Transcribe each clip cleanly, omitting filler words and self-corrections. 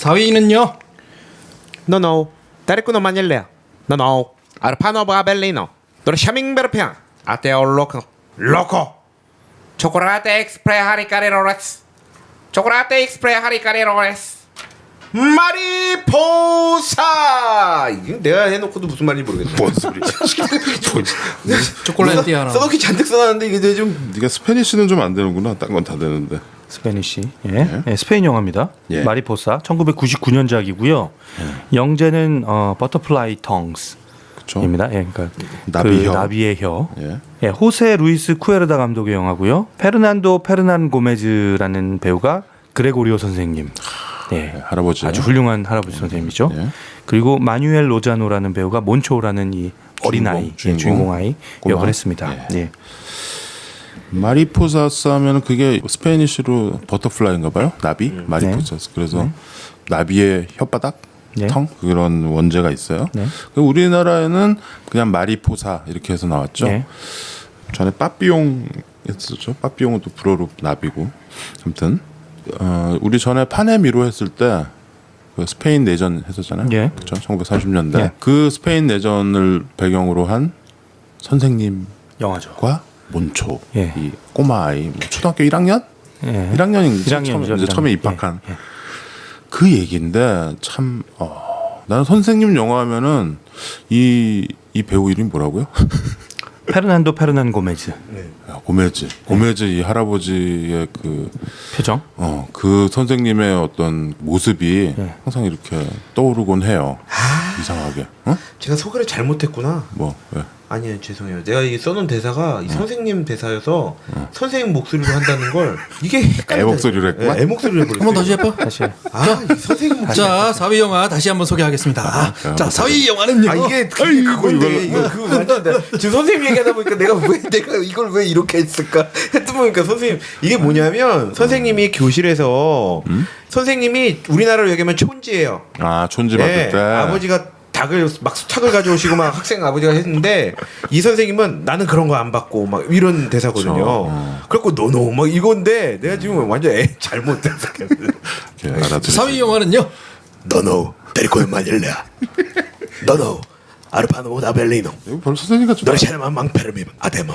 4위는요? No, Tercuno Magnellea. No, Arpano Babellino. Dorshaming Berpian. Ateo Loco. Loco. Chocolate Express Haricareros. Chocolate Express Haricareros. 마리포사. 이거 내가 해놓고도 무슨 말인지 모르겠네. 뭔 소리야? 초콜릿 띠아라. 써놓기 잔뜩 써놨는데 이게 좀 네가 스페니쉬는 좀 안 되는구나. 딴 건 다 되는데. 스페니쉬. 예. 예, 스페인 영화입니다. 예. 마리포사 1999년작이고요. 영재는 버터플라이 텅스입니다. 그렇죠. 예, 그러니까 나비혀. 그 나비의 혀. 예. 예, 호세 루이스 쿠에르다 감독의 영화고요. 페르난도 페르난 고메즈라는 배우가 그레고리오 선생님. 예, 할아버지. 아주 훌륭한 할아버지 선생님이죠. 예. 그리고 마뉴엘 로자노라는 배우가 몬초라는 이 어린아이, 주인공 아이 꼬마. 역을 했습니다. 예. 예. 마리포사스 하면 그게 스페니쉬로 버터플라이인가 봐요. 나비? 마리포사스. 그래서 나비의 혓바닥? 네. 텅? 그런 원제가 있어요. 네. 우리나라에는 그냥 마리포사 이렇게 해서 나왔죠. 네. 전에 빠삐용 했었죠. 빠삐용은 또 불어로 나비고. 아무튼 우리 전에 파네미로 했을 때 그 스페인 내전 했었잖아요. 예. 그렇죠. 1940년대. 예. 그 스페인 내전을 배경으로 한 선생님과 영화죠. 몬초 예. 이 꼬마 아이 뭐 초등학교 1학년? 예. 1학년인지 1학년이죠, 이제 처음에 1학년. 입학한 예, 예. 그 얘기인데 참 나는 선생님 영화 하면은 이 배우 이름이 뭐라고요? 페르난도 페르난 고메즈 야, 고메즈 이 할아버지의 그 표정. 그 선생님의 어떤 모습이 예. 항상 이렇게 떠오르곤 해요. 이상하게. 어? 제가 소개를 잘못했구나. 뭐 왜? 아니요, 죄송해요. 내가 이 써놓은 대사가 이 선생님 대사여서 선생님 목소리로 한다는 걸 이게 헷갈린다. 애 목소리로 했구만? 네, 애 목소리로 해버렸어요. 한번 다시 해봐. 다시. 이 선생님 목소리. 자, 4위 영화 다시 한번 소개하겠습니다. 자, 4위 영화는요. 아 이게 그건데 이거 그 완전 지금 선생님 얘기하다 보니까 내가 이걸 왜 이렇게 했을까 했다 보니까 선생님 이게 뭐냐면 선생님이 교실에서 선생님이 우리나라로 얘기하면 촌지예요. 아 촌지 받을 때 아버지가 닭을 막 수탉을 가져오시고 막 학생 아버지가 했는데 이 선생님은 나는 그런 거 안 받고 막 이런 대사거든요. 그래갖고 노노 막 이건데 내가 지금 완전 애 잘못 해석했어. 이렇게 알아들으시- 4위 영화는요. 노노 데리코 마닐레아 노노 아르파노 나벨리노 이거 벌써 선생님 같죠? 너르샤나만 망페르미 아데모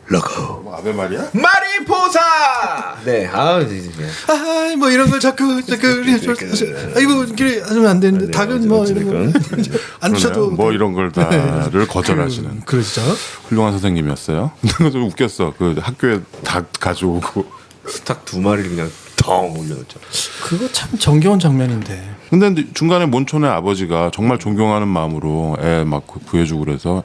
로코 뭐 아베 말이야? 마리포사. 네, 아, 뭐 이런 걸 자꾸 아이고 그래 하면 안 되는데 닭은 뭐 이런 거 안 주셔도 뭐 이런 걸 다를 거절하시는 그러죠. 훌륭한 선생님이었어요. 근데 좀 웃겼어. 그 학교에 닭 가져오고. 스탁 두 마리를 그냥 덩 올려놓죠. 그거 참 정겨운 장면인데. 근데 중간에 몬촌의 아버지가 정말 존경하는 마음으로 애 막 구해주고 그래서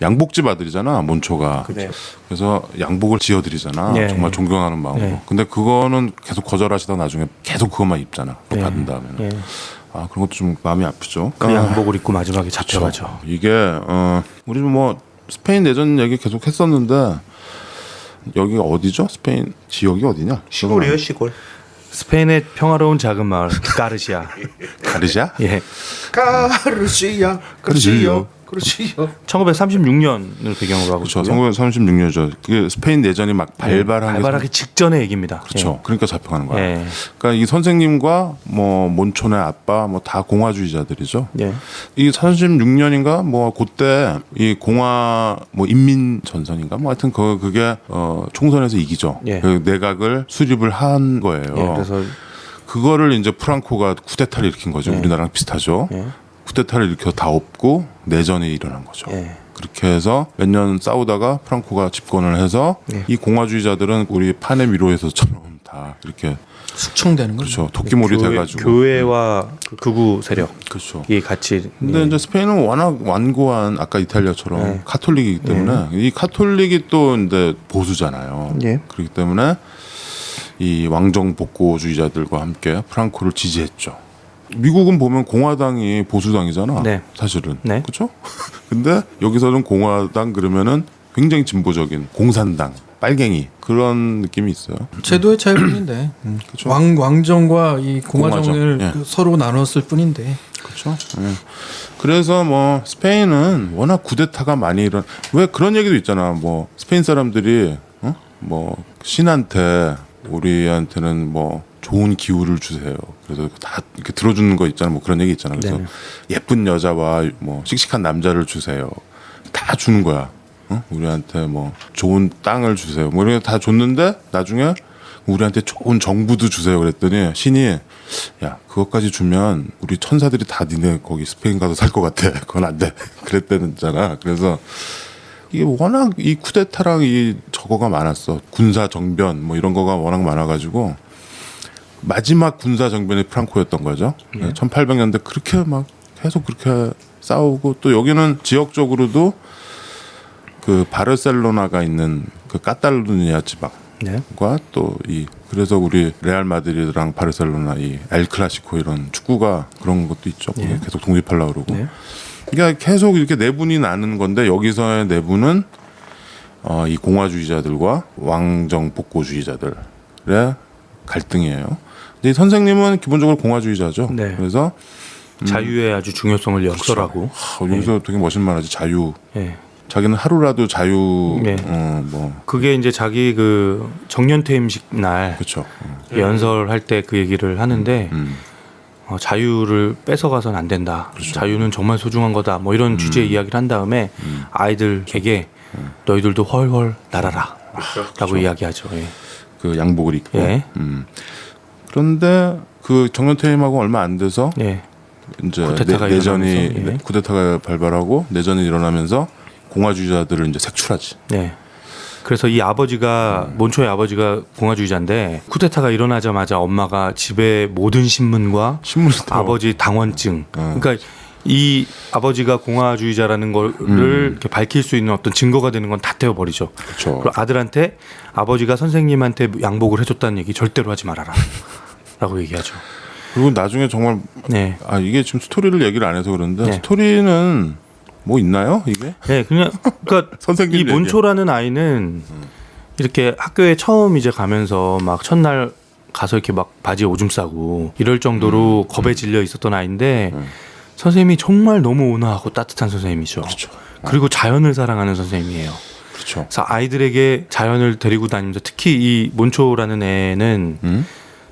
양복집 아들이잖아 몬초가. 네. 그래서 양복을 지어드리잖아. 네. 정말 존경하는 마음으로. 네. 근데 그거는 계속 거절하시다 나중에 계속 그것만 입잖아. 그거 네. 받은 다음에는. 예. 아 그런 것도 좀 마음이 아프죠. 그 양복을 입고 마지막에 잡혀가죠. 이게 우리 뭐 스페인 내전 얘기 계속 했었는데 여기가 어디죠? 스페인 지역이 어디냐? 시골이에요, 시골. 스페인의 평화로운 작은 마을 가르시아. 가르샤? 예. 가르시아, 그렇지요, 그렇지요. 1936년을 배경으로 하고 그렇죠. 있고요. 1936년이죠. 그게 스페인 내전이 막 발발하기 직전의 얘기입니다. 그렇죠. 그러니까 잡혀가는 거야. 예. 그러니까 이 선생님과 뭐 몬촌의 아빠 뭐 다 공화주의자들이죠. 예. 이 36년인가 뭐 그때 이 공화 뭐 인민 전선인가 뭐 하여튼 그게 총선에서 이기죠. 예. 그 내각을 수립을 한 거예요. 예. 그래서 그거를 이제 프랑코가 쿠데타를 일으킨 거죠. 예. 우리나라랑 비슷하죠. 예. 쿠데타를 일으켜 다 엎고 내전이 일어난 거죠. 예. 그렇게 해서 몇 년 싸우다가 프랑코가 집권을 해서 예. 이 공화주의자들은 우리 판의 미로에서처럼 다 이렇게 숙청되는 거죠. 그렇죠. 도끼몰이 돼가지고 교회와 그 극우 세력이 그렇죠. 같이. 근데 이제 스페인은 워낙 완고한 아까 이탈리아처럼 네. 카톨릭이기 때문에 이 카톨릭이 또 이제 보수잖아요. 예. 그렇기 때문에 이 왕정 복고주의자들과 함께 프랑코를 지지했죠. 미국은 보면 공화당이 보수당이잖아. 네. 사실은. 네. 그렇죠? 근데 여기서는 공화당 그러면은 굉장히 진보적인 공산당, 빨갱이 그런 느낌이 있어요. 제도의 차이뿐인데 그렇죠. 왕정과 이 공화정을 공화정, 예. 서로 나눴을 뿐인데. 그렇죠. 예. 그래서 뭐 스페인은 워낙 쿠데타가 많이 왜 그런 얘기도 있잖아. 뭐 스페인 사람들이 뭐 신한테 우리한테는 뭐 좋은 기후를 주세요. 그래서 다 이렇게 들어주는 거 있잖아. 뭐 그런 얘기 있잖아. 그래서 네네. 예쁜 여자와 뭐 씩씩한 남자를 주세요. 다 주는 거야. 어? 우리한테 뭐 좋은 땅을 주세요. 뭐 이런 거 다 줬는데 나중에 우리한테 좋은 정부도 주세요. 그랬더니 신이 야 그것까지 주면 우리 천사들이 다 니네 거기 스페인 가서 살 것 같아. 그건 안 돼. 그랬다는잖아. 그래서 이게 워낙 이 쿠데타랑 이 저거가 많았어. 군사 정변 뭐 이런 거가 워낙 많아가지고 마지막 군사 정변이 프랑코였던 거죠. 1800년대 그렇게 막 계속 그렇게 싸우고 또 여기는 지역적으로도 그 바르셀로나가 있는 그 카탈루니아 지방과 네. 또 이 그래서 우리 레알 마드리드랑 바르셀로나 이 엘 클라시코 이런 축구가 그런 것도 있죠. 네. 계속 독립하려고 그러고. 네. 그러니까 계속 이렇게 내분이 나는 건데 여기서의 내분은 이 공화주의자들과 왕정 복고주의자들의 갈등이에요. 근데 이 선생님은 기본적으로 공화주의자죠. 네. 그래서 자유의 아주 중요성을 역설하고. 여기서 되게 멋진 말하지 자유. 예. 자기는 하루라도 자유. 네. 뭐 그게 이제 자기 그 정년퇴임식 날 그렇죠. 연설할 때 그 얘기를 하는데 자유를 뺏어가선 안 된다. 그렇죠. 자유는 정말 소중한 거다. 뭐 이런 주제의 이야기를 한 다음에 아이들에게 너희들도 훨훨 날아라. 라고 이야기하죠. 예. 그 양복을 입고. 예. 그런데 그 정년퇴임하고 얼마 안 돼서 예. 이제 쿠데타가 내전이 일어나면서, 예. 쿠데타가 발발하고 내전이 일어나면서 공화주의자들을 이제 색출하지. 네. 그래서 이 아버지가 몬초의 아버지가 공화주의자인데 쿠데타가 일어나자마자 엄마가 집에 모든 신문과 신문을 다 아버지 당원증 그러니까 이 아버지가 공화주의자라는 거를 이렇게 밝힐 수 있는 어떤 증거가 되는 건 다 떼어버리죠. 그렇죠. 그리고 아들한테 아버지가 선생님한테 양복을 해줬다는 얘기 절대로 하지 말아라 라고 얘기하죠. 그리고 나중에 정말 네. 이게 지금 스토리를 얘기를 안 해서 그런데 네. 스토리는 뭐 있나요 이게? 네, 그러니까 선생님 이 몬초라는 아이는 이렇게 학교에 처음 이제 가면서 막 첫날 가서 이렇게 막 바지에 오줌 싸고 이럴 정도로 겁에 질려 있었던 아이인데 선생님이 정말 너무 온화하고 따뜻한 선생님이죠. 그렇죠. 그리고 자연을 사랑하는 선생님이에요. 그렇죠. 그래서 아이들에게 자연을 데리고 다니면서 특히 이 몬초라는 애는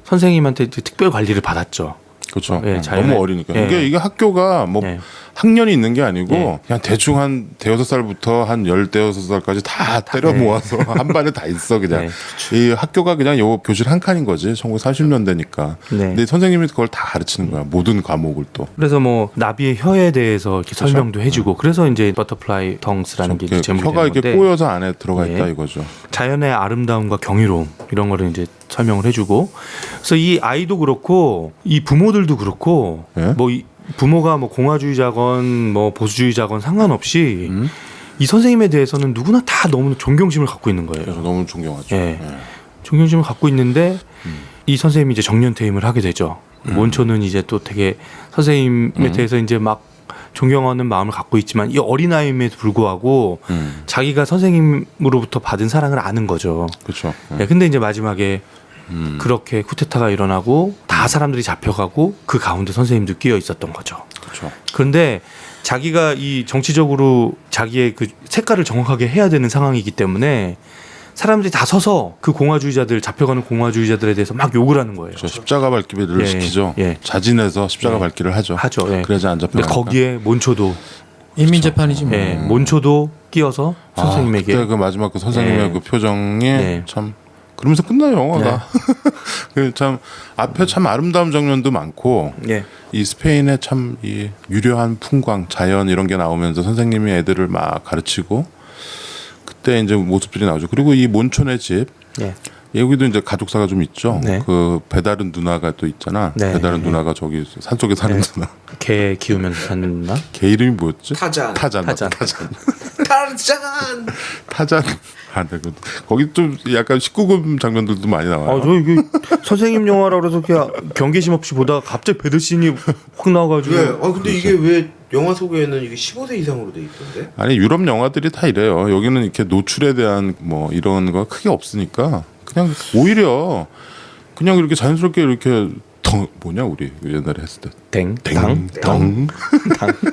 선생님한테 특별 관리를 받았죠. 그렇죠. 예, 자연에- 너무 어리니까. 예. 이게 학교가 뭐 예. 학년이 있는 게 아니고 예. 그냥 대충 한 대여섯 살부터 한 15살까지 다 때려 모아서 한 반에 다 있어 그냥. 이 학교가 그냥 요 교실 한 칸인 거지. 1940년대니까. 네. 근데 선생님이 그걸 다 가르치는 거야. 모든 과목을 또. 그래서 뭐 나비의 혀에 대해서 이렇게 설명도 해주고 그래서 이제 버터플라이 덩스라는 게 이제 이렇게 제목이 혀가 되는 이렇게 건데 꼬여서 안에 들어가 있다 네. 이거죠. 자연의 아름다움과 경이로움 이런 거를 이제 설명을 해주고 그래서 이 아이도 그렇고 이 부모들도 그렇고 예? 뭐 이 부모가 뭐 공화주의자건 뭐 보수주의자건 상관없이 이 선생님에 대해서는 누구나 다 너무 존경심을 갖고 있는 거예요. 그래서 너무 존경하죠. 예. 존경심을 갖고 있는데 이 선생님이 이제 정년퇴임을 하게 되죠. 몬초는 이제 또 되게 선생님에 대해서 이제 막 존경하는 마음을 갖고 있지만 이 어린아이임에도 불구하고 자기가 선생님으로부터 받은 사랑을 아는 거죠. 그렇죠. 예, 근데 이제 마지막에 그렇게 쿠데타가 일어나고 다 사람들이 잡혀가고 그 가운데 선생님도 끼어 있었던 거죠. 그렇죠. 그런데 자기가 이 정치적으로 자기의 그 색깔을 정확하게 해야 되는 상황이기 때문에 사람들이 다 서서 그 공화주의자들 잡혀가는 공화주의자들에 대해서 막 욕을 하는 거예요. 저 십자가 밟기를 예, 시키죠. 예. 자진해서 십자가 예. 밟기를 하죠. 하죠. 예. 그래야지 안 근데 잡혀가니까. 거기에 몬초도 인민재판이지 뭐. 예, 몬초도 끼어서 선생님에게 그때 그 마지막 그 선생님의 예. 그 표정이 예. 참 그러면서 끝나요 영화가. 그 참 앞에 참 아름다운 장면도 많고 예. 이 스페인의 참 이 유려한 풍광, 자연 이런 게 나오면서 선생님이 애들을 막 가르치고 그때 이제 모습들이 나오죠. 그리고 이 몬촌의 집 예. 여기도 이제 가족사가 좀 있죠. 네. 그 배다른 누나가 또 있잖아. 네. 배다른 네. 누나가 저기 산속에 사는 네. 누나. 개 키우면서 사는 나 걔 이름이 뭐였지? 타잔. 타잔. 타잔. 타잔. 타잔. 타잔. 아, 네. 거기 좀 약간 19금 장면들도 많이 나와요. 저 이게 선생님 영화라 그래서 그냥 경계심 없이 보다가 갑자기 배드씬이 확 나와가지고 왜? 근데 이게 왜 영화 소개에는 이게 15세 이상으로 돼 있던데? 아니 유럽 영화들이 다 이래요. 여기는 이렇게 노출에 대한 뭐 이런 거 크게 없으니까 그냥 오히려 그냥 이렇게 자연스럽게 이렇게 뭐냐 우리 옛날에 했을 때 땡당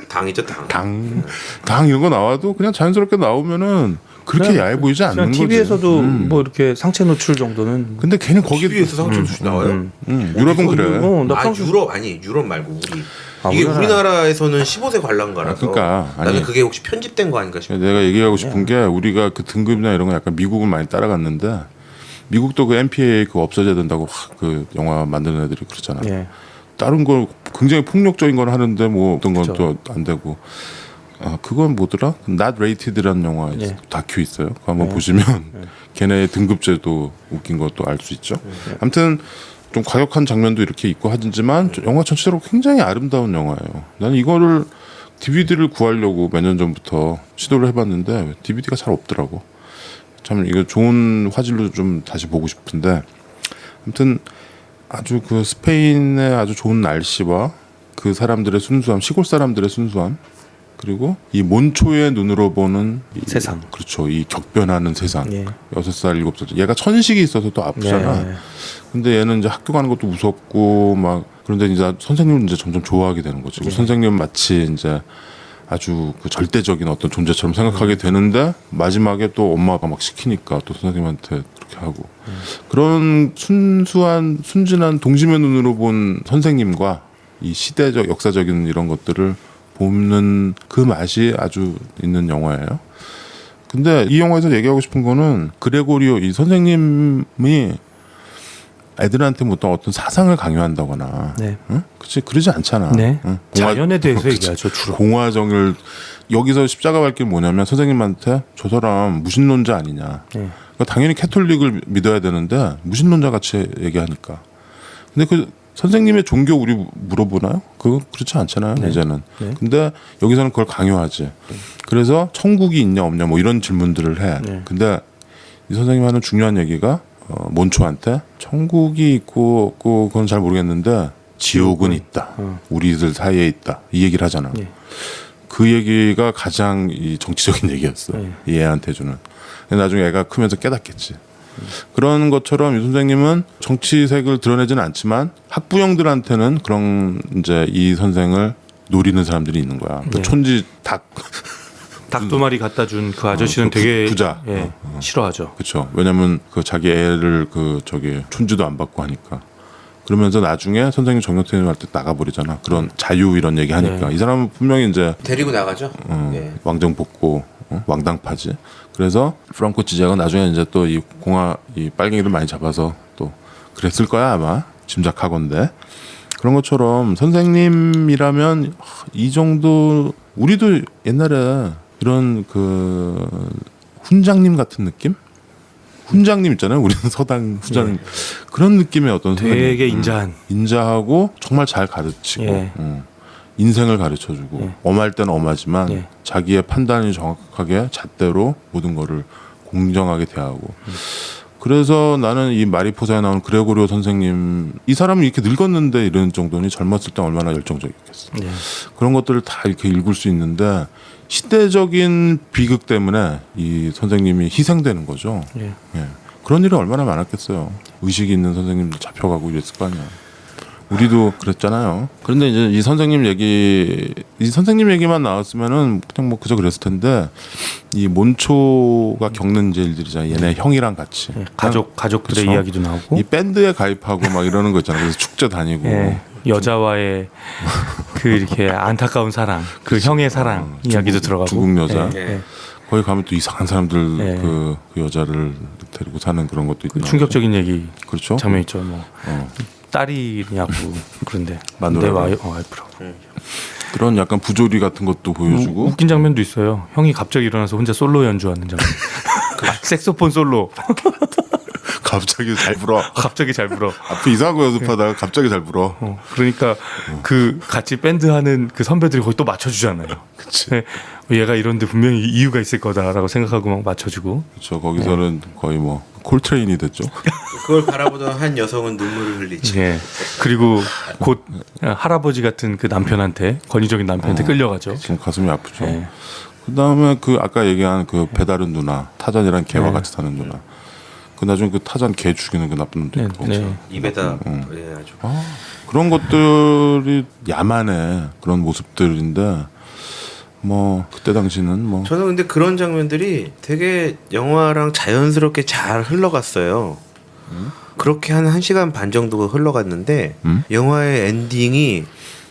당이죠 당. 당 이런 거 나와도 그냥 자연스럽게 나오면은 그렇게 야해 보이지 않는 거지. TV에서도 뭐 이렇게 상체 노출 정도는. 근데 걔는 거기 TV에서 상처 수술 나와요? 유럽은 그래. 나 아 평소 유럽 아니 유럽 말고 우리 아, 이게 우리나라. 우리나라에서는 15세 관람가라서 그러니까, 아니. 나는 그게 혹시 편집된 거 아닌가 싶어. 내가 얘기하고 싶은 게 우리가 그 등급이나 이런 거 약간 미국은 많이 따라갔는데 미국도 그 MPAA 그거 없어져야 된다고 그 영화 만드는 애들이 그렇잖아. 예. 다른 거 굉장히 폭력적인 건 하는데 뭐 어떤 건 그쵸. 또 안 되고. 아 그건 뭐더라? Not Rated라는 영화 예. 다큐 있어요. 그거 한번 보시면 걔네의 등급제도 웃긴 것도 알 수 있죠. 아무튼 좀 과격한 장면도 이렇게 있고 하지만 영화 전체적으로 굉장히 아름다운 영화예요. 나는 이거를 DVD를 구하려고 몇 년 전부터 시도를 해봤는데 DVD가 잘 없더라고. 참 이거 좋은 화질로 좀 다시 보고 싶은데 아무튼 아주 그 스페인의 아주 좋은 날씨와 그 사람들의 순수함, 시골 사람들의 순수함 그리고 이 몬초의 눈으로 보는 세상. 그렇죠. 이 격변하는 세상. 예. 6살, 7살. 얘가 천식이 있어서 또 아프잖아. 예. 근데 얘는 이제 학교 가는 것도 무섭고 막 그런데 이제 선생님을 이제 점점 좋아하게 되는 거지. 그 선생님은 마치 이제 아주 그 절대적인 어떤 존재처럼 생각하게 되는데 마지막에 또 엄마가 막 시키니까 또 선생님한테 그렇게 하고 그런 순수한 순진한 동심의 눈으로 본 선생님과 이 시대적 역사적인 이런 것들을 보는 그 맛이 아주 있는 영화예요. 근데 이 영화에서 얘기하고 싶은 거는 그레고리오 이 선생님이 애들한테 뭐 어떤 사상을 강요한다거나, 네. 응? 그치 그러지 않잖아. 네. 응? 자연에 대해서 그치. 얘기하죠 주로. 공화정을 여기서 십자가 밟기 뭐냐면 선생님한테 저 사람 무신론자 아니냐. 네. 그러니까 당연히 캐톨릭을 믿어야 되는데 무신론자 같이 얘기하니까. 근데 그 선생님의 종교 우리 물어보나요? 그거 그렇지 않잖아요. 네. 이제는. 네. 근데 여기서는 그걸 강요하지. 그래서 천국이 있냐 없냐 뭐 이런 질문들을 해. 네. 근데 이 선생님 하는 중요한 얘기가 몬초한테 천국이 있고 없고 그건 잘 모르겠는데 지옥은 있다. 우리들 사이에 있다. 이 얘기를 하잖아. 네. 그 얘기가 가장 이 정치적인 얘기였어. 네. 이 애한테 주는. 근데 나중에 애가 크면서 깨닫겠지. 그런 것처럼 이 선생님은 정치색을 드러내지는 않지만 학부형들한테는 그런 이제 이 선생을 노리는 사람들이 있는 거야. 그 네. 촌지 닭 닭 두 마리 갖다 준 그 아저씨는 그 되게 부자. 예, 싫어하죠. 그렇죠. 왜냐면 그 자기 애를 그 저기 촌지도 안 받고 하니까. 그러면서 나중에 선생님 정년퇴임 할 때 나가버리잖아. 그런 자유 이런 얘기 하니까 네. 이 사람은 분명히 이제 데리고 나가죠. 예. 왕정 복고 왕당파지. 그래서 프랑코 지자가 나중에 이제 또 이 이 빨갱이를 많이 잡아서 또 그랬을 거야 아마 짐작하건데 그런 것처럼 선생님이라면 이 정도 우리도 옛날에 이런 그 훈장님 같은 느낌? 훈장님 있잖아요. 우리는 서당 후장 그런 느낌의 어떤 되게 선생님. 인자한. 인자하고 정말 잘 가르치고 예. 인생을 가르쳐주고 예. 엄할 때는 엄하지만 예. 자기의 판단이 정확하게 잣대로 모든 거를 공정하게 대하고 그래서 나는 이 마리포사에 나온 그레고리오 선생님 이 사람이 이렇게 늙었는데 이런 정도니 젊었을 때 얼마나 열정적이었겠어. 예. 그런 것들을 다 이렇게 읽을 수 있는데 시대적인 비극 때문에 이 선생님이 희생되는 거죠. 예. 예. 그런 일이 얼마나 많았겠어요. 의식이 있는 선생님도 잡혀가고 이랬을 거 아니야. 우리도 그랬잖아요. 그런데 이제 이 선생님 얘기만 나왔으면은 그냥 뭐 그저 그랬을 텐데 이 몬초가 겪는 이제 일들이잖아요. 얘네 형이랑 같이 예. 가족들의 그쵸. 이야기도 나오고 이 밴드에 가입하고 막 이러는 거 있잖아요. 그래서 축제 다니고 예. 여자와의 그 이렇게 안타까운 사랑, 그 형의 사랑 이야기도 들어가고 중국 여자. 예. 예. 거기 가면 또 이상한 사람들 네. 그 여자를 데리고 사는 그런 것도 있고 그 충격적인 얘기 그렇죠. 장면 있죠. 뭐 어. 딸이냐고 그런데 마누라. 내 와이프라고. 그런 약간 부조리 같은 것도 보여주고 웃긴 장면도 있어요. 형이 갑자기 일어나서 혼자 솔로 연주하는 장면. 색소폰 솔로. 갑자기 잘 불어. 갑자기 잘 불어. 앞에 이상한 거 연습하다가 갑자기 잘 불어. 그러니까 그 같이 밴드 하는 그 선배들이 거의 또 맞춰주잖아요. 그치. 네. 얘가 이런데 분명히 이유가 있을 거다라고 생각하고 막 맞춰주고. 그렇죠. 거기서는 거의 뭐 콜트레인이 됐죠. 그걸 바라보던 한 여성은 눈물을 흘리죠. 예. 그리고 곧 할아버지 같은 그 남편한테 권위적인 남편한테 끌려가죠. 지금 가슴이 아프죠. 예. 그 다음에 그 아까 얘기한 그 배다른 누나 타잔이랑 개와 네. 같이 사는 누나. 그 나중에 그 타잔 개 죽이는 그 나쁜 놈도 네, 있고. 네. 입에다 예, 아주. 그런 것들이 야만의 그런 모습들인데 뭐 그때 당시는 뭐 저는 근데 그런 장면들이 되게 영화랑 자연스럽게 잘 흘러갔어요. 그렇게 한 1시간 반 정도가 흘러갔는데 영화의 엔딩이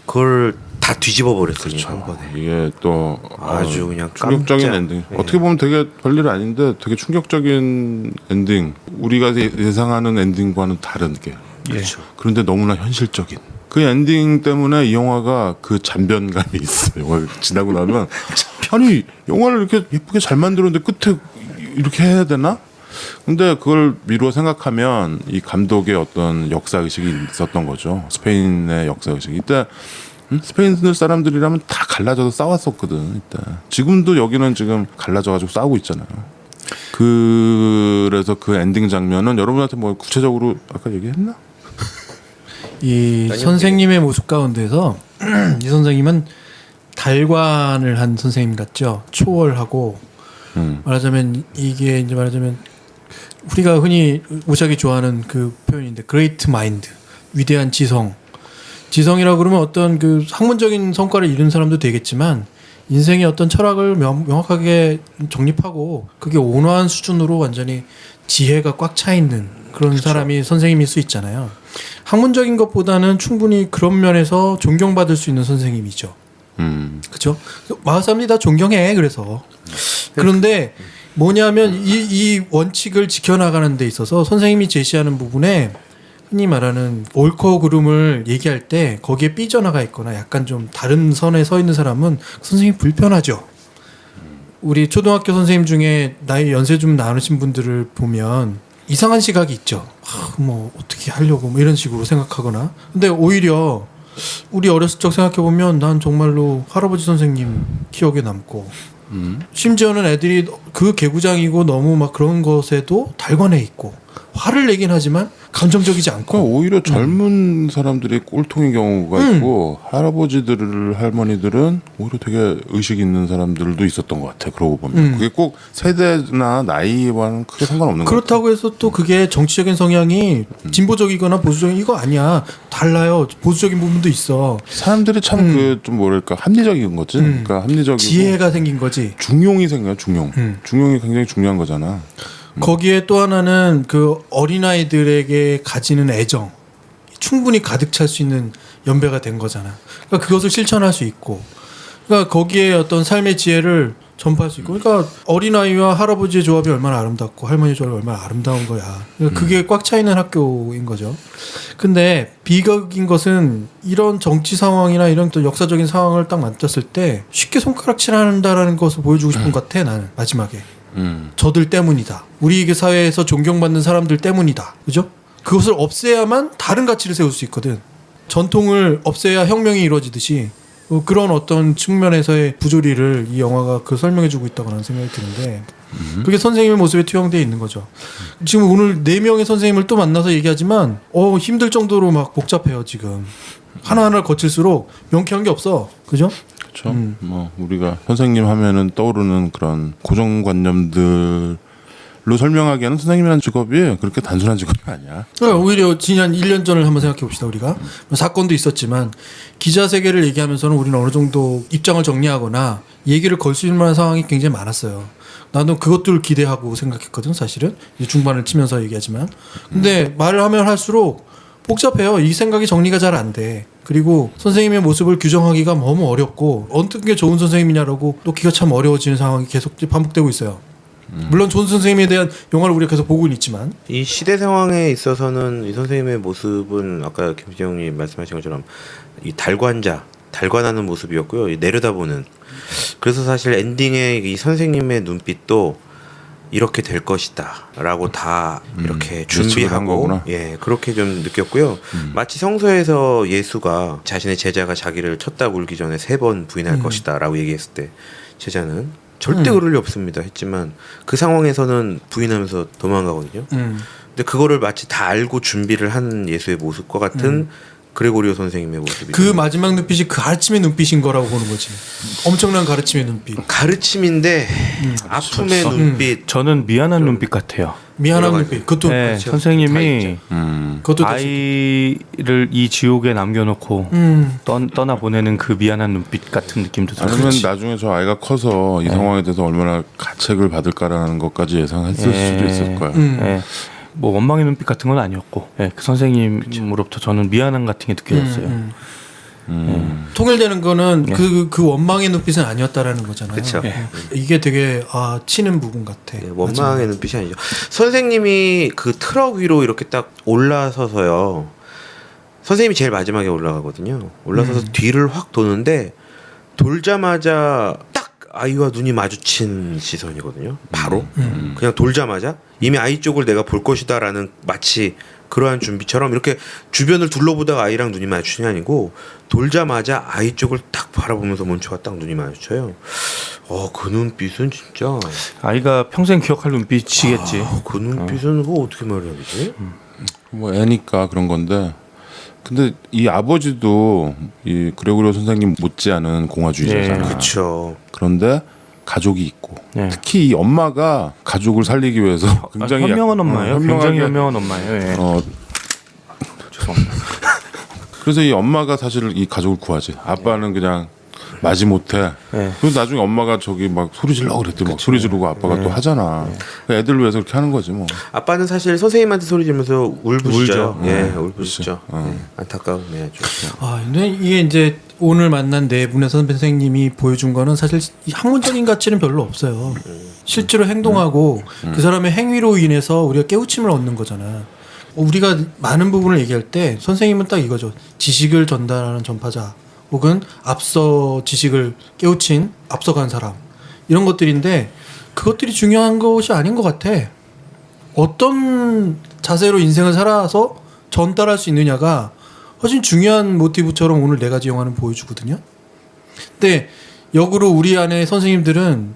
그걸 다 뒤집어 버렸어요. 한 번에. 이게 또 아주 그냥 충격적인 깜짝- 엔딩. 예. 어떻게 보면 되게 별일 아닌데 되게 충격적인 엔딩. 우리가 예상하는 엔딩과는 다르게. 그렇죠. 그런데 너무나 현실적인. 그 엔딩 때문에 이 영화가 그 잔변감이 있어요. 영화 지나고 나면 아니 영화를 이렇게 예쁘게 잘 만들었는데 끝에 이렇게 해야 되나? 근데 그걸 미루어 생각하면 이 감독의 어떤 역사 의식이 있었던 거죠. 스페인의 역사 의식. 이때 스페인 사람들이라면 다 갈라져서 싸웠었거든. 이때. 지금도 여기는 지금 갈라져가지고 싸우고 있잖아요. 그래서 그 엔딩 장면은 여러분한테 뭐 구체적으로 아까 얘기했나? 이 선생님의 모습 가운데서 이 선생님은 달관을 한 선생님 같죠. 초월하고 말하자면 이게 이제 말하자면 우리가 흔히 무지하게 좋아하는 그 표현인데 그레이트 마인드, 위대한 지성. 지성이라고 그러면 어떤 그 학문적인 성과를 이룬 사람도 되겠지만 인생의 어떤 철학을 명확하게 정립하고 그게 온화한 수준으로 완전히 지혜가 꽉 차 있는 그런 사람이 선생님일 수 있잖아요. 학문적인 것보다는 충분히 그런 면에서 존경받을 수 있는 선생님이죠. 그렇죠? 마을 사람들이 다 존경해. 그래서 그런데 뭐냐면 이 원칙을 지켜나가는 데 있어서 선생님이 제시하는 부분에 흔히 말하는 옳고 그름을 얘기할 때 거기에 삐져나가 있거나 약간 좀 다른 선에 서 있는 사람은 선생님이 불편하죠. 우리 초등학교 선생님 중에 나이 연세 좀 나누신 분들을 보면 이상한 시각이 있죠. 뭐 어떻게 하려고 뭐 이런 식으로 생각하거나. 근데 오히려 우리 어렸을 적 생각해 보면 난 정말로 할아버지 선생님 기억에 남고 심지어는 애들이 그 개구장이고 너무 막 그런 것에도 달관해 있고 화를 내긴 하지만 감정적이지 않고. 그러니까 오히려 젊은 사람들이 꼴통인 경우가 있고 할아버지들 할머니들은 오히려 되게 의식 있는 사람들도 있었던 것 같아. 그러고 보면 그게 꼭 세대나 나이와는 크게 상관없는 것 같아. 그렇다고 해서 또 그게 정치적인 성향이 진보적이거나 보수적인 이거 아니야. 달라요. 보수적인 부분도 있어. 사람들이 참 그 좀 뭐랄까 합리적인 거지. 그러니까 합리적이고 지혜가 생긴 거지. 중용이 생겨요. 중용. 중용이 굉장히 중요한 거잖아. 거기에 또 하나는 그 어린아이들에게 가지는 애정 충분히 가득 찰 수 있는 연배가 된 거잖아. 그러니까 그것을 실천할 수 있고 그러니까 거기에 어떤 삶의 지혜를 전파할 수 있고 그러니까 어린아이와 할아버지의 조합이 얼마나 아름답고 할머니의 조합이 얼마나 아름다운 거야. 그러니까 그게 꽉 차 있는 학교인 거죠. 근데 비극인 것은 이런 정치 상황이나 이런 또 역사적인 상황을 딱 만졌을 때 쉽게 손가락질한다라는 것을 보여주고 싶은 것 같아. 나는 마지막에 저들 때문이다. 우리 사회에서 존경받는 사람들 때문이다. 그죠? 그것을 없애야만 다른 가치를 세울 수 있거든. 전통을 없애야 혁명이 이루어지듯이 그런 어떤 측면에서의 부조리를 이 영화가 그 설명해주고 있다고 하는 생각이 드는데 그게 선생님의 모습에 투영되어 있는 거죠. 지금 오늘 4명의 선생님을 또 만나서 얘기하지만 힘들 정도로 막 복잡해요. 지금 하나하나를 거칠수록 명쾌한 게 없어. 그죠? 그렇죠. 뭐 우리가 선생님 하면은 떠오르는 그런 고정관념들로 설명하기에는 선생님이라는 직업이 그렇게 단순한 직업이 아니야. 오히려 지난 1년 전을 한번 생각해 봅시다. 우리가 사건도 있었지만 기자 세계를 얘기하면서는 우리는 어느 정도 입장을 정리하거나 얘기를 걸 수 있는 만한 상황이 굉장히 많았어요. 나도 그것들을 기대하고 생각했거든. 사실은 이제 중반을 치면서 얘기하지만 근데 말을 하면 할수록 복잡해요. 이 생각이 정리가 잘 안 돼. 그리고 선생님의 모습을 규정하기가 너무 어렵고 어떤 게 좋은 선생님이냐라고 놓기가 참 어려워지는 상황이 계속 반복되고 있어요. 물론 좋은 선생님에 대한 영화를 우리가 계속 보고는 있지만 이 시대 상황에 있어서는 이 선생님의 모습은 아까 김지영님 말씀하신 것처럼 이 달관하는 모습이었고요. 이 내려다보는. 그래서 사실 엔딩에 이 선생님의 눈빛도 이렇게 될 것이다라고 다 이렇게 예측을 한 준비하고 거구나. 그렇게 좀 느꼈고요. 마치 성서에서 예수가 자신의 제자가 자기를 쳤다 울기 전에 3번 부인할 것이다라고 얘기했을 때 제자는 절대 그럴 리 없습니다 했지만 그 상황에서는 부인하면서 도망가거든요. 근데 그거를 마치 다 알고 준비를 한 예수의 모습과 같은 그레고리오 선생님의 모습이 그 마지막 눈빛이 그 가르침의 눈빛인 거라고 보는 거지. 엄청난 가르침의 눈빛. 가르침인데 아픔의 눈빛. 저는 미안한 눈빛 같아요. 미안한 여러 눈빛. 그것도 네, 그렇죠. 다 선생님이 있죠. 그것도 아이를 이 지옥에 남겨놓고 음. 떠나 보내는 그 미안한 눈빛 같은 느낌도 들어요. 아니면 나중에 저 아이가 커서 이 상황에 대해서 얼마나 가책을 받을까라는 것까지 예상했을 수도 있을 거야. 예. 뭐 원망의 눈빛 같은 건 아니었고, 예, 그 선생님으로부터 저는 미안함 같은 게 느껴졌어요. 통일되는 거는 그 원망의 눈빛은 아니었다라는 거잖아요. 그쵸. 이게 되게 치는 부분 같아. 네, 원망의 눈빛이 아니죠. 선생님이 그 트럭 위로 이렇게 딱 올라서서요. 선생님이 제일 마지막에 올라가거든요. 올라서서 뒤를 확 도는데 돌자마자 딱 아이와 눈이 마주친 시선이거든요. 바로 그냥 돌자마자 이미 아이 쪽을 내가 볼 것이다라는 마치 그러한 준비처럼 이렇게 주변을 둘러보다가 아이랑 눈이 마주치는 게 아니고 돌자마자 아이 쪽을 딱 바라보면서 멈춰가 딱 눈이 마주쳐요. 그 눈빛은 진짜 아이가 평생 기억할 눈빛이겠지. 그 눈빛은 그거 어떻게 말해야 되지? 뭐 애니까 그런 건데. 근데 이 아버지도 이 그레고리오 선생님 못지않은 공화주의자잖아. 그렇죠. 그런데 가족이 있고 예. 특히 이 엄마가 가족을 살리기 위해서 굉장히 현명한 엄마예요. 현명하게, 굉장히 현명한 엄마예요. 예. 죄송합니다. 그래서 이 엄마가 사실 이 가족을 구하지. 아빠는 그냥 마지못해. 예. 그래서 나중에 엄마가 저기 막 소리 질러 그랬더니 막 소리 지르고 아빠가 또 하잖아. 그러니까 애들 위해서 그렇게 하는 거지 뭐. 아빠는 사실 선생님한테 소리 지르면서 울부짖죠. 울죠. 예, 울부짖죠. 안타까움이죠. 근데 이게 이제 오늘 만난 네 분의 선생님이 보여준 거는 사실 이 학문적인 가치는 별로 없어요. 실제로 행동하고 그 사람의 행위로 인해서 우리가 깨우침을 얻는 거잖아. 우리가 많은 부분을 얘기할 때 선생님은 딱 이거죠. 지식을 전달하는 전파자 혹은 앞서 지식을 깨우친 앞서간 사람 이런 것들인데 그것들이 중요한 것이 아닌 것 같아. 어떤 자세로 인생을 살아서 전달할 수 있느냐가 훨씬 중요한 모티브처럼 오늘 네 가지 영화는 보여주거든요. 근데 역으로 우리 안에 선생님들은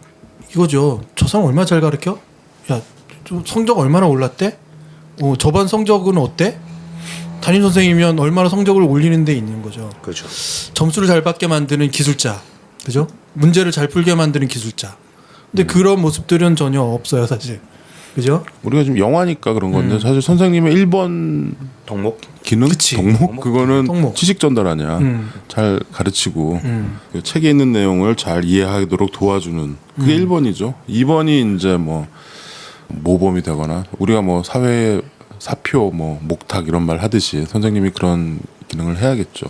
이거죠. 저 사람 얼마나 잘 가르쳐? 야, 저 성적 얼마나 올랐대? 저반 성적은 어때? 담임 선생이면 얼마나 성적을 올리는 데 있는 거죠. 그렇죠. 점수를 잘 받게 만드는 기술자. 그죠? 문제를 잘 풀게 만드는 기술자. 근데 그런 모습들은 전혀 없어요, 사실. 그죠? 우리가 지금 영화니까 그런 건데 사실 선생님의 1번 덕목? 기능? 그치. 덕목? 그거는 덕목. 지식 전달 아니야. 잘 가르치고 그 책에 있는 내용을 잘 이해하도록 도와주는 그게 1번이죠. 2번이 이제 뭐 모범이 되거나 우리가 뭐 사회 사표 뭐 목탁 이런 말 하듯이 선생님이 그런 기능을 해야겠죠.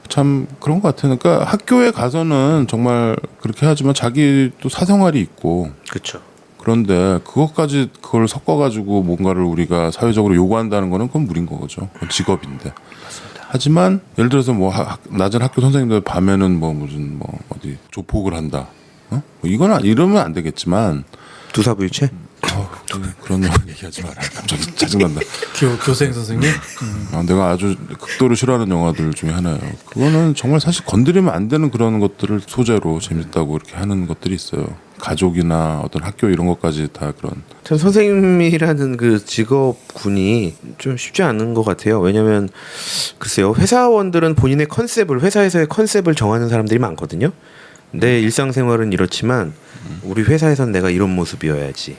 참 그런 것 같아요. 그러니까 학교에 가서는 정말 그렇게 하지만 자기 또 사생활이 있고 그렇죠. 그런데 그것까지 그걸 섞어가지고 뭔가를 우리가 사회적으로 요구한다는 거는 그건 무리인 거죠. 그건 직업인데. 맞습니다. 하지만 예를 들어서 뭐 낮은 학교 선생님들 밤에는 뭐 무슨 뭐 어디 조폭을 한다. 뭐 이건 이러면 안 되겠지만 두사부유체? 그런 영화 얘기하지 마라. 갑자기 짜증난다. 교생 선생님? 내가 아주 극도로 싫어하는 영화들 중에 하나예요. 그거는 정말 사실 건드리면 안 되는 그런 것들을 소재로 재밌다고 이렇게 하는 것들이 있어요. 가족이나 어떤 학교 이런 것까지 다 그런. 참 선생님이라는 그 직업군이 좀 쉽지 않은 것 같아요. 왜냐하면 글쎄요, 회사원들은 본인의 컨셉을 회사에서의 컨셉을 정하는 사람들이 많거든요. 내 일상생활은 이렇지만 우리 회사에선 내가 이런 모습이어야지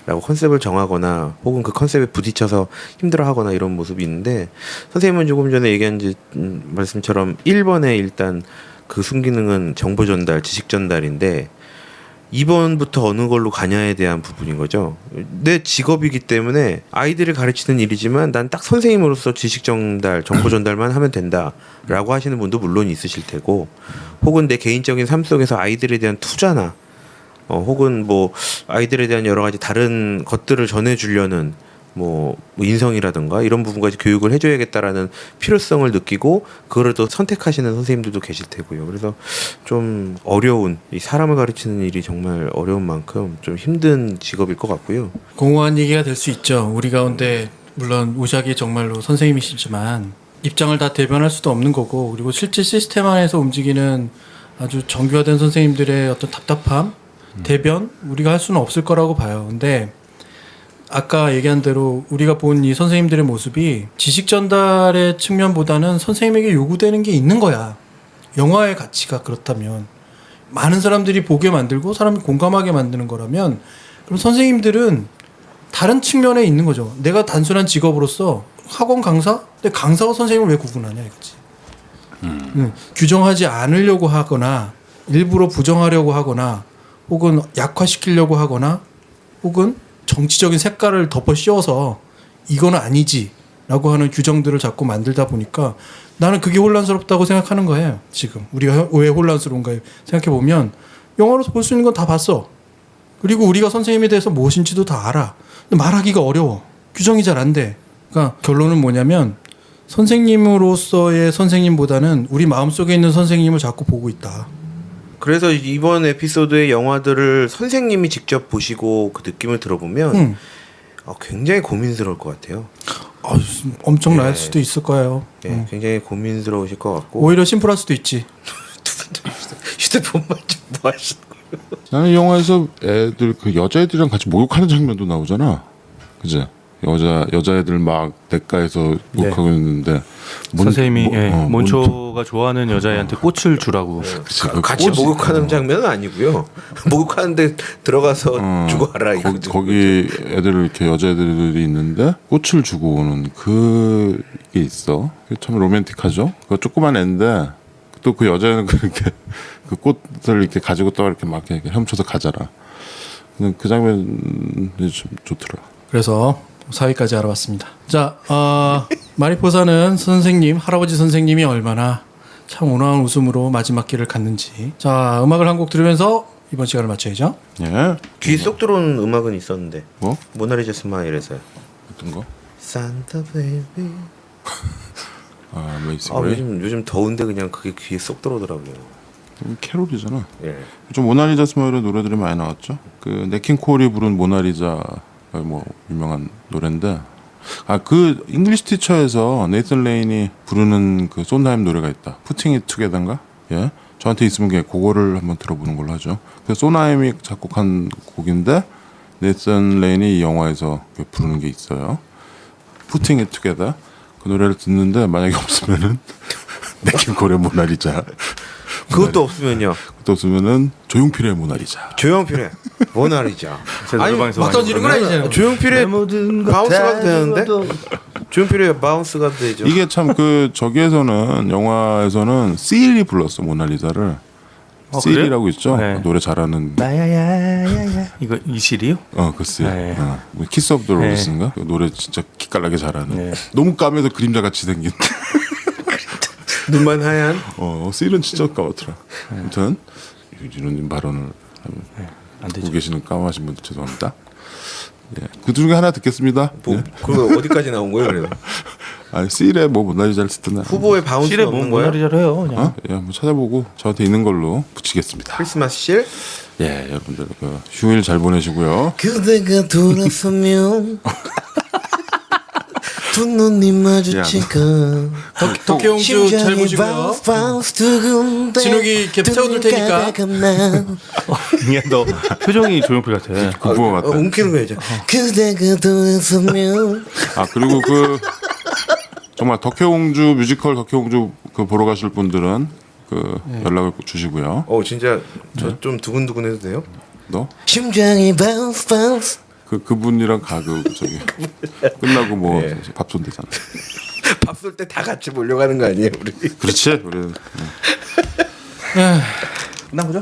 라고 컨셉을 정하거나 혹은 그 컨셉에 부딪혀서 힘들어하거나 이런 모습이 있는데 선생님은 조금 전에 얘기한 말씀처럼 1번에 일단 그 순기능은 정보 전달, 지식 전달인데 2번부터 어느 걸로 가냐에 대한 부분인 거죠. 내 직업이기 때문에 아이들을 가르치는 일이지만 난 딱 선생님으로서 지식 전달, 정보 전달만 하면 된다라고 하시는 분도 물론 있으실 테고 혹은 내 개인적인 삶 속에서 아이들에 대한 투자나 혹은 뭐 아이들에 대한 여러 가지 다른 것들을 전해주려는 뭐 인성이라든가 이런 부분까지 교육을 해줘야겠다라는 필요성을 느끼고 그거를 또 선택하시는 선생님들도 계실 테고요. 그래서 좀 어려운 이 사람을 가르치는 일이 정말 어려운 만큼 좀 힘든 직업일 것 같고요. 공허한 얘기가 될 수 있죠. 우리 가운데 물론 우샥이 정말로 선생님이시지만 입장을 다 대변할 수도 없는 거고 그리고 실제 시스템 안에서 움직이는 아주 정교화된 선생님들의 어떤 답답함 대변 우리가 할 수는 없을 거라고 봐요. 근데 아까 얘기한 대로 우리가 본 이 선생님들의 모습이 지식 전달의 측면보다는 선생님에게 요구되는 게 있는 거야. 영화의 가치가 그렇다면 많은 사람들이 보게 만들고 사람이 공감하게 만드는 거라면 그럼 선생님들은 다른 측면에 있는 거죠. 내가 단순한 직업으로서 학원 강사? 근데 강사와 선생님을 왜 구분하냐 이거지. 규정하지 않으려고 하거나 일부러 부정하려고 하거나 혹은 약화시키려고 하거나 혹은 정치적인 색깔을 덮어 씌워서 이건 아니지 라고 하는 규정들을 자꾸 만들다 보니까 나는 그게 혼란스럽다고 생각하는 거예요. 지금 우리가 왜 혼란스러운가 생각해보면 영화로서 볼 수 있는 건 다 봤어. 그리고 우리가 선생님에 대해서 무엇인지도 다 알아. 근데 말하기가 어려워. 규정이 잘 안 돼. 그러니까 결론은 뭐냐면 선생님으로서의 선생님보다는 우리 마음속에 있는 선생님을 자꾸 보고 있다. 그래서 이번 에피소드의 영화들을 선생님이 직접 보시고 그 느낌을 들어보면 굉장히 고민스러울 것 같아요. 엄청 날 수도 있을 거예요. 네, 굉장히 고민스러우실 것 같고 오히려 심플할 수도 있지. 휴대폰만 좀 뭐 하시는 거예요? 나는 이 영화에서 애들 그 여자애들이랑 같이 목욕하는 장면도 나오잖아. 그지? 여자애들 막 대가에서 목욕하고 있는데 선생님이 몬초가 좋아하는 여자애한테 꽃을 주라고. 그치, 그 같이 꽃이- 목욕하는 장면은 아니고요. 목욕하는데 들어가서 주고 와라 이거. 거기 애들 이렇게 여자애들이 있는데 꽃을 주고 오는 그게 있어. 그게 참 로맨틱하죠. 그 조그만 애인데 또 그 여자애는 그렇게 그 꽃을 이렇게 가지고 또 이렇게 막 이렇게 헤엄쳐서 가잖아. 그 장면이 좀 좋더라. 그래서 4위까지 알아봤습니다. 자, 마리포사는 선생님, 할아버지 선생님이 얼마나 참 온화한 웃음으로 마지막 길을 갔는지. 자, 음악을 한 곡 들으면서 이번 시간을 마쳐야죠. 예. 귀 쏙 들어오는 음악은 있었는데 뭐? 모나리자 스마일에서요. 어떤 거? 산타 베이비. 메이스 그레이. 요즘 더운데 그냥 그게 귀에 쏙 들어오더라고요. 캐롤이잖아. 예. 좀 모나리자 스마일의 노래들이 많이 나왔죠. 그 네킹 콜이 부른 모나리자 뭐 유명한 노래인데 그 잉글리시 티처에서 네이슨 레인이 부르는 그 쏜다임 노래가 있다. Putting It Together인가? 예. 저한테 있으면 그거를 한번 들어보는 걸로 하죠. 그 소나임이 작곡한 곡인데 네이슨 레인이 이 영화에서 부르는 게 있어요. Putting It Together. 그 노래를 듣는데 만약에 없으면은 네킹 콜의 모나리자. 그것도 없으면요. 또 쓰면은 조용필의 모나리자. 조용필의 모나리자. 아니, 막 던지는 건 아니잖아요. 조용필의 바운스가 되는데? 조용필의 바운스가 되죠. 이게 참 그 저기에서는 영화에서는 시일이 불렀어 모나리자를. 시일이라고 있죠. 네. 노래 잘하는. 야야야야야. 이거 이실이요? 글쎄. 네. 뭐 키스 오브 더 로즈인가? 그 노래 진짜 기깔나게 잘하는. 네. 너무 까매서 그림자 같이 생긴. 눈만 하얀. 시일은 진짜 까맣더라. 아무튼 유진우님 발언을 안 보고 되죠. 계시는 까마신 분들 죄송합니다. 예. 그 중에 하나 듣겠습니다. 예. 그거 어디까지 나온 거예요, 그래서? 시일에 뭐 모나리자를 듣든 후보에 바운스가 실에 뭐 없는 거예요? 모나리자를 해요, 그냥. 예, 한번 찾아보고 저한테 있는 걸로 붙이겠습니다. 크리스마스 실? 예, 여러분들 휴일 잘 보내시고요. 그대가 돌아서면 두 눈이 마주치고 덕혜옹주 잘 보시고요. 진욱이 갭 채워둘 테니까. 야, 너 표정이 조용필 같아. 그거 같다. 웅키는 거죠. 그대가 돌아서면 그리고 정말 덕혜옹주 뮤지컬 덕혜옹주 보러 가실 분들은 연락을 주시고요. 진짜 저 좀 두근두근해도 돼요? 너? 심장이 바운스 바운스. 그분이랑 저기 끝나고 뭐 예. 밥 쏜대잖아. 밥 쏠 때 다 같이 몰려가는 거 아니에요, 우리? 그렇지. 우리는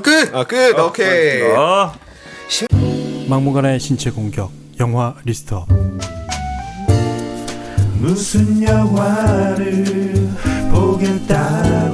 끝! 끝. 오케이. 막무가내의 신체 공격 영화 리스트업. 무슨 영화를 보겠다